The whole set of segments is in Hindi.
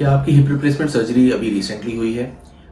क्या आपकी हिप रिप्लेसमेंट सर्जरी अभी रिसेंटली हुई है?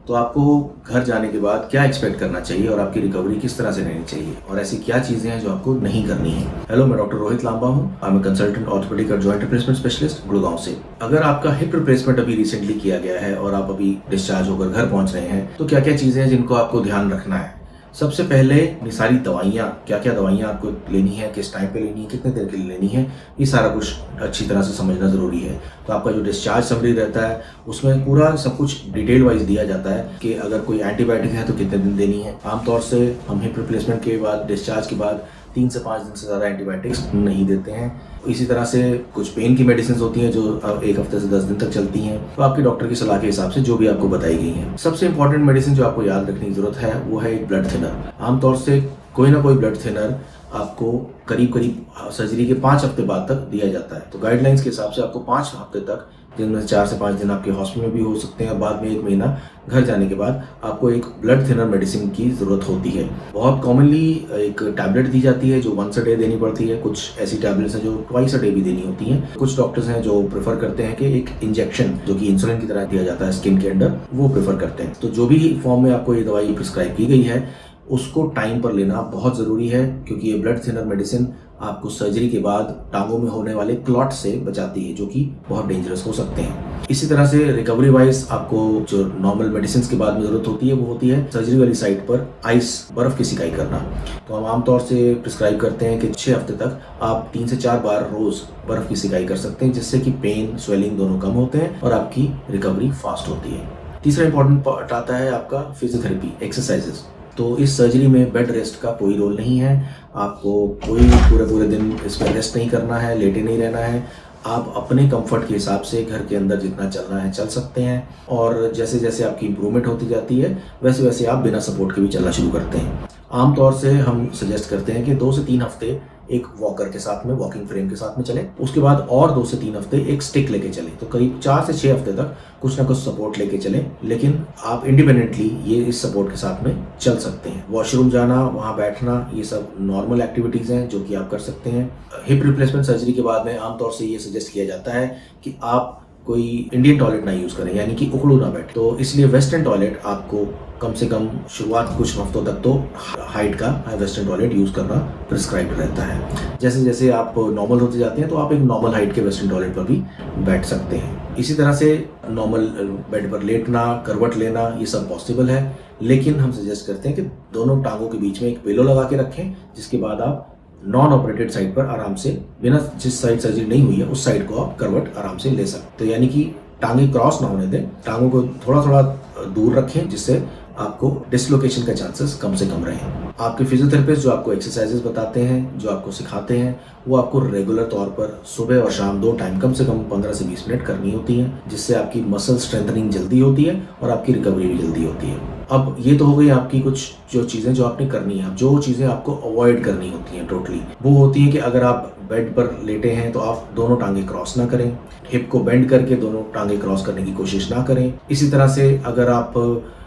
तो आपको घर जाने के बाद क्या एक्सपेक्ट करना चाहिए और आपकी रिकवरी किस तरह से रहनी चाहिए और ऐसी क्या चीजें हैं जो आपको नहीं करनी है? हेलो, मैं डॉक्टर रोहित लांबा हूँ। आई एम कंसल्टेंट ऑर्थोपेडिक और जॉइंट रिप्लेसमेंट स्पेशलिस्ट, गुड़गांव से। अगर आपका हिप रिप्लेसमेंट अभी रिसेंटली किया गया है और आप अभी डिस्चार्ज होकर घर पहुंच रहे हैं, तो क्या क्या चीजें हैं जिनको आपको ध्यान रखना है? सबसे पहले ये सारी दवाइयाँ, क्या क्या दवाइयाँ आपको लेनी है, किस टाइम पे लेनी है, कितने देर के लिए लेनी है, ये सारा कुछ अच्छी तरह से समझना ज़रूरी है। तो आपका जो डिस्चार्ज समरी रहता है उसमें पूरा सब कुछ डिटेल वाइज दिया जाता है कि अगर कोई एंटीबायोटिक है तो कितने दिन देनी है। आमतौर से हम हिप रिप्लेसमेंट के बाद, डिस्चार्ज के बाद 3 से 5 दिन से ज़्यादा एंटीबायोटिक्स नहीं देते हैं। इसी तरह से कुछ पेन की मेडिसिन होती हैं जो 1 हफ्ते से 10 दिन तक चलती हैं, तो आपके डॉक्टर की सलाह के हिसाब से जो भी आपको बताई गई है। सबसे इंपॉर्टेंट मेडिसिन जो आपको याद रखने की जरूरत है वो है एक ब्लड थिनर। आमतौर से कोई ना कोई ब्लड थिनर आपको करीब करीब सर्जरी के 5 हफ्ते बाद तक दिया जाता है। तो गाइडलाइंस के हिसाब से आपको 5 हफ्ते तक, जिनमें 4 से 5 दिन आपके हॉस्पिटल में भी हो सकते हैं, बाद में 1 महीना घर जाने के बाद आपको एक ब्लड थिनर मेडिसिन की ज़रूरत होती है। बहुत कॉमनली एक टैबलेट दी जाती है जो वंस अ डे देनी पड़ती है। कुछ ऐसी टैबलेट्स हैं जो ट्वाइस अ डे भी देनी होती हैं। कुछ डॉक्टर्स हैं जो प्रेफर करते हैं कि एक इंजेक्शन जो कि इंसुलिन की तरह दिया जाता है स्किन के अंदर, वो प्रेफर करते हैं। तो जो भी फॉर्म में आपको ये दवाई प्रिस्क्राइब की गई है उसको टाइम पर लेना बहुत ज़रूरी है, क्योंकि ये ब्लड थिनर मेडिसिन आपको सर्जरी के बाद टांगों में होने वाले क्लॉट से बचाती है, जो कि बहुत डेंजरस हो सकते हैं। इसी तरह से रिकवरी वाइज आपको जो नॉर्मल मेडिसिन के बाद में ज़रूरत होती है वो होती है सर्जरी वाली साइट पर आइस, बर्फ़ की सिकाई करना। तो हम आमतौर से प्रिस्क्राइब करते हैं कि 6 हफ्ते तक आप 3 से 4 बार रोज़ बर्फ़ की सिकाई कर सकते हैं, जिससे कि पेन, स्वेलिंग दोनों कम होते हैं और आपकी रिकवरी फास्ट होती है। तीसरा इंपॉर्टेंट पार्ट आता है आपका फिजियोथेरेपी, एक्सरसाइजेस। तो इस सर्जरी में बेड रेस्ट का कोई रोल नहीं है। आपको कोई पूरे दिन इसमें रेस्ट नहीं करना है, लेटे नहीं रहना है। आप अपने कंफर्ट के हिसाब से घर के अंदर जितना चलना है चल सकते हैं, और जैसे जैसे आपकी इंप्रूवमेंट होती जाती है वैसे वैसे आप बिना सपोर्ट के भी चलना शुरू करते हैं। आमतौर से हम सजेस्ट करते हैं कि 2 से 3 हफ्ते एक वॉकर के साथ में, वॉकिंग फ्रेम के साथ में चलें। उसके बाद और 2 से 3 हफ्ते एक स्टिक लेके चलें। तो करीब 4 से 6 हफ्ते तक कुछ ना कुछ सपोर्ट लेके चलें, लेकिन आप इंडिपेंडेंटली ये इस सपोर्ट के साथ में चल सकते हैं। वॉशरूम जाना, वहाँ बैठना, ये सब नॉर्मल एक्टिविटीज़ हैं जो कि आप कर सकते हैं। हिप रिप्लेसमेंट सर्जरी के बाद में आमतौर से ये सजेस्ट किया जाता है कि आप कोई इंडियन टॉयलेट ना यूज़ करें, यानी कि उखड़ू ना बैठे। तो इसलिए वेस्टर्न टॉयलेट आपको कम से कम शुरुआत कुछ हफ्तों तक तो हाइट का वेस्टर्न टॉयलेट यूज़ करना प्रिस्क्राइब रहता है। जैसे जैसे आप नॉर्मल होते जाते हैं तो आप एक नॉर्मल हाइट के वेस्टर्न टॉयलेट पर भी बैठ सकते हैं। इसी तरह से नॉर्मल बेड पर लेटना, करवट लेना, ये सब पॉसिबल है, लेकिन हम सजेस्ट करते हैं कि दोनों टांगों के बीच में एक पिलो लगा के रखें, जिसके बाद आप नॉन ऑपरेटेड साइड पर आराम से, बिना जिस साइड सर्जरी नहीं हुई है उस साइड को आप करवट आराम से ले सकते हैं। यानी कि टांगे क्रॉस ना होने दें, टांगों को थोड़ा थोड़ा दूर रखें, जिससे आपको डिसलोकेशन का चांसेस कम से कम रहें। आपके फिजियोथेरेपिस्ट जो आपको एक्सरसाइजेस बताते हैं, जो आपको सिखाते हैं, वो आपको रेगुलर तौर पर सुबह और शाम 2 टाइम कम से कम 15 से 20 मिनट करनी होती है, जिससे आपकी मसल स्ट्रेंथनिंग जल्दी होती है और आपकी रिकवरी भी जल्दी होती है। अब ये तो हो गई आपकी कुछ जो चीज़ें जो आपने करनी है। अब जो चीज़ें आपको अवॉइड करनी होती हैं टोटली, वो होती है कि अगर आप बेड पर लेटे हैं तो आप दोनों टांगे क्रॉस ना करें, हिप को बेंड करके दोनों टांगे क्रॉस करने की कोशिश ना करें। इसी तरह से अगर आप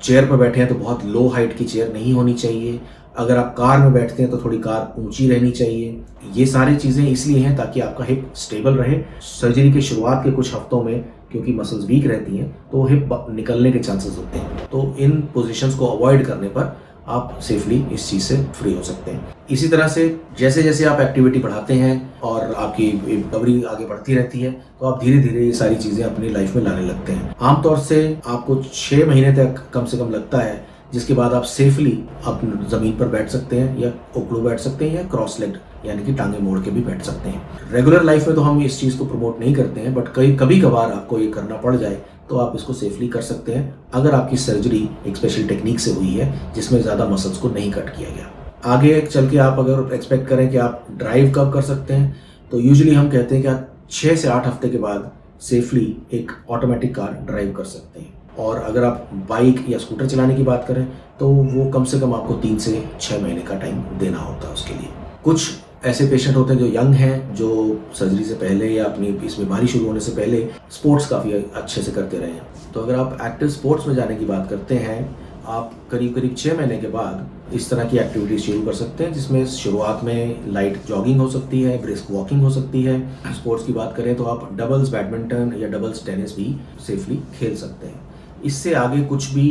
चेयर पर बैठे हैं तो बहुत लो हाइट की चेयर नहीं होनी चाहिए। अगर आप कार में बैठते हैं तो थोड़ी कार ऊंची रहनी चाहिए। ये सारी चीज़ें इसलिए हैं ताकि आपका हिप स्टेबल रहे। सर्जरी के शुरुआत के कुछ हफ्तों में क्योंकि मसल्स वीक रहती हैं तो हिप निकलने के चांसेस होते हैं। तो इन पोजीशंस को अवॉइड करने पर आप सेफली इस चीज़ से फ्री हो सकते हैं। इसी तरह से जैसे जैसे आप एक्टिविटी बढ़ाते हैं और आपकी रिकवरी आगे बढ़ती रहती है, तो आप धीरे धीरे ये सारी चीज़ें अपनी लाइफ में लाने लगते हैं। आमतौर से आपको 6 महीने तक कम से कम लगता है, जिसके बाद आप सेफली अपनी ज़मीन पर बैठ सकते हैं, या उखड़ू बैठ सकते हैं, या क्रॉस लेग्ड यानी कि टांगे मोड़ के भी बैठ सकते हैं। रेगुलर लाइफ में तो हम इस चीज़ को प्रमोट नहीं करते हैं, बट कभी कभार आपको ये करना पड़ जाए तो आप इसको सेफली कर सकते हैं, अगर आपकी सर्जरी एक स्पेशल टेक्निक से हुई है जिसमें ज़्यादा मसल्स को नहीं कट किया गया। आगे चल के आप अगर एक्सपेक्ट करें कि आप ड्राइव कब कर सकते हैं, तो यूजुअली हम कहते हैं कि आप 6 से 8 हफ्ते के बाद सेफली एक ऑटोमेटिक कार ड्राइव कर सकते हैं। और अगर आप बाइक या स्कूटर चलाने की बात करें तो वो कम से कम आपको 3 से 6 महीने का टाइम देना होता है उसके लिए। कुछ ऐसे पेशेंट होते हैं जो यंग हैं, जो सर्जरी से पहले या अपनी इस बीमारी शुरू होने से पहले स्पोर्ट्स काफ़ी अच्छे से करते रहे हैं। तो अगर आप एक्टिव स्पोर्ट्स में जाने की बात करते हैं आप करीब करीब 6 महीने के बाद इस तरह की एक्टिविटीज शुरू कर सकते हैं, जिसमें शुरुआत में लाइट जॉगिंग हो सकती है, ब्रिस्क वॉकिंग हो सकती है। स्पोर्ट्स की बात करें तो आप डबल्स बैडमिंटन या डबल्स टेनिस भी सेफली खेल सकते हैं। इससे आगे कुछ भी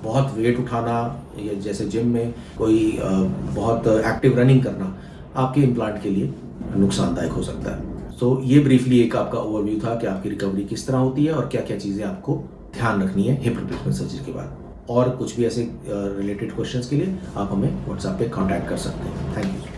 बहुत वेट उठाना या जैसे जिम में कोई बहुत एक्टिव रनिंग करना आपके इम्प्लांट के लिए नुकसानदायक हो सकता है। सो ये ब्रीफली एक आपका ओवरव्यू था कि आपकी रिकवरी किस तरह होती है और क्या क्या चीज़ें आपको ध्यान रखनी है हिप रिप्लेसमेंट सर्जरी के बाद। और कुछ भी ऐसे रिलेटेड क्वेश्चंस के लिए आप हमें व्हाट्सएप पे कांटेक्ट कर सकते हैं। Thank you.